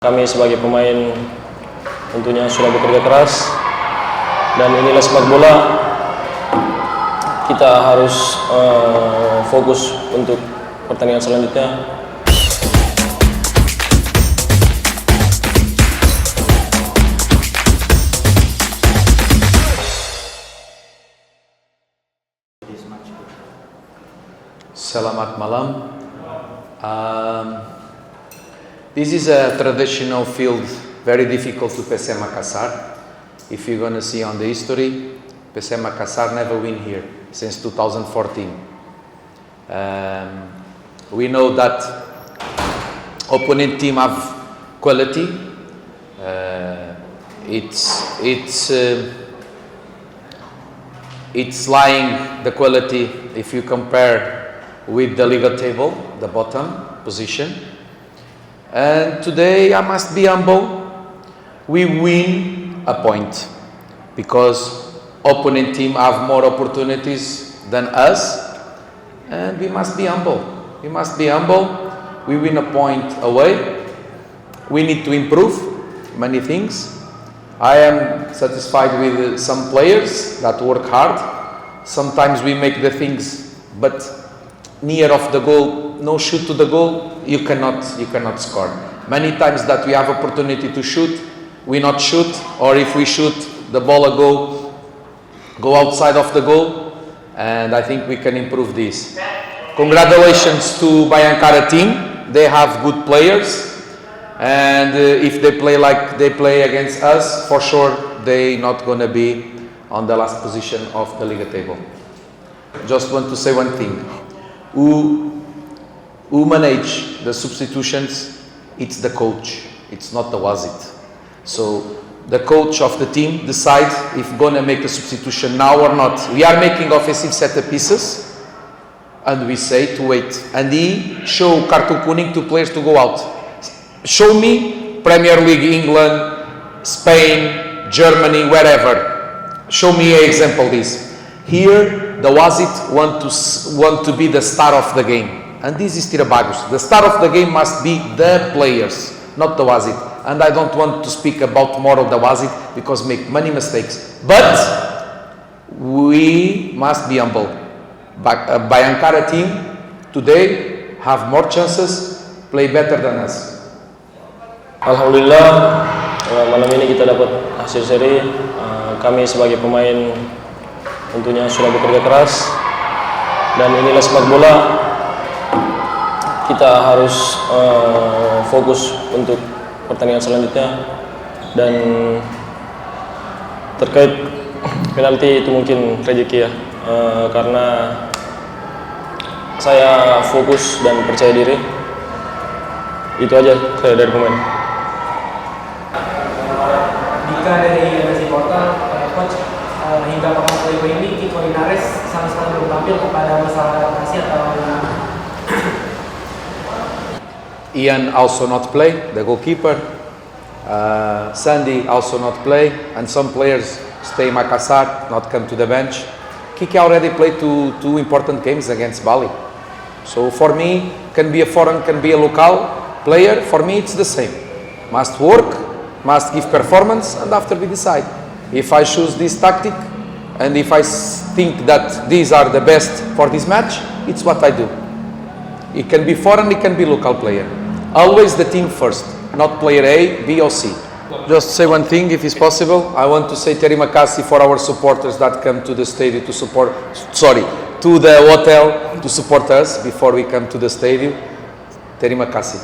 Kami sebagai pemain tentunya sudah bekerja keras dan inilah sepak bola. Kita harus fokus untuk pertandingan selanjutnya. Selamat malam. This is a traditional field, very difficult to PC Makassar. If you're going to see on the history, PC Makassar never win here since 2014. We know that opponent team have quality. It's lying the quality if you compare with the league table, the bottom position. And today I must be humble. We win a point because opponent team have more opportunities than us, and we must be humble. We must be humble. We win a point away. We need to improve many things. I am satisfied with some players that work hard. Sometimes we make the things, but near of the goal, no shoot to the goal, you cannot score. Many times that we have opportunity to shoot, we not shoot, or if we shoot, the ball go outside of the goal, and I think we can improve this. Congratulations to Bhayangkara team. They have good players, and if they play like they play against us, for sure they not gonna be on the last position of the league table. Just want to say one thing. Who manage the substitutions? It's the coach. It's not the wasit. So the coach of the team decides if gonna make a substitution now or not. We are making offensive set pieces, and we say to wait. And he show cartoon kuning to players to go out. Show me Premier League, England, Spain, Germany, wherever. Show me an example this. Here, the Wasit want to be the star of the game. And this is Tirabagos. The star of the game must be the players, not the Wasit. And I don't want to speak about more of the Wasit because make many mistakes. But we must be humble. Bhayangkara team today have more chances, play better than us. Alhamdulillah, malam ini kita dapat hasil seri. Kami sebagai pemain tentunya sudah bekerja keras dan inilah sepak bola. Kita harus fokus untuk pertandingan selanjutnya. Dan terkait penalti itu mungkin rezeki ya, karena saya fokus dan percaya diri. Itu aja saya dari pemain. Jika dari supporter, coach, hingga babak kedua ini Kiko Inares sama sekali belum tampil kepada masalah adaptasi atau Ian also not play, the goalkeeper. Sandy also not play, and some players stay Makassar, not come to the bench. Kiki already played two important games against Bali. So for me, can be a foreign, can be a local player. For me, it's the same. Must work, must give performance, and after we decide. If I choose this tactic, and if I think that these are the best for this match, it's what I do. It can be foreign, it can be local player. Always the team first, not player A, B or C. Just say one thing if it's possible. I want to say terima kasih for our supporters that come to the stadium to support, to the hotel to support us before we come to the stadium. Terima kasih.